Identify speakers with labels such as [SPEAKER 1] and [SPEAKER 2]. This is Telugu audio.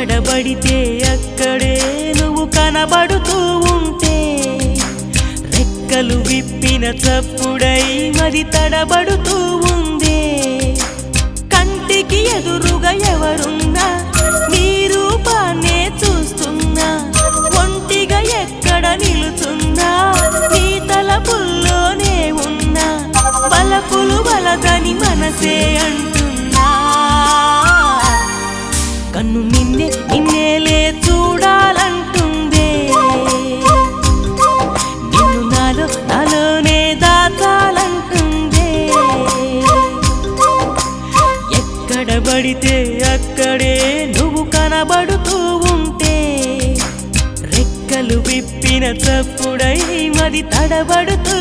[SPEAKER 1] ఎక్కడబడితే అక్కడే నువ్వు కనబడుతూ ఉంటే రెక్కలు విప్పిన చప్పుడై మది తడబడుతూ ఉందే కంటికి ఎదురుగా ఎవరున్నా నీ రూపాన్నే చూస్తున్నా ఒంటిగా ఎక్కడ నిలుచున్నా నీ తలపుల్లోనే ఉన్నా బలపులు బలదని మనసే అంటున్నా కన్ను నిన్నేలే చూడాలంటుందే నిన్ను నాలోనే దాచాలంటుందే ఎక్కడబడితే అక్కడే నువ్వు కనబడుతూ ఉంటే రెక్కలు విప్పిన చప్పుడై మది తడబడుతూ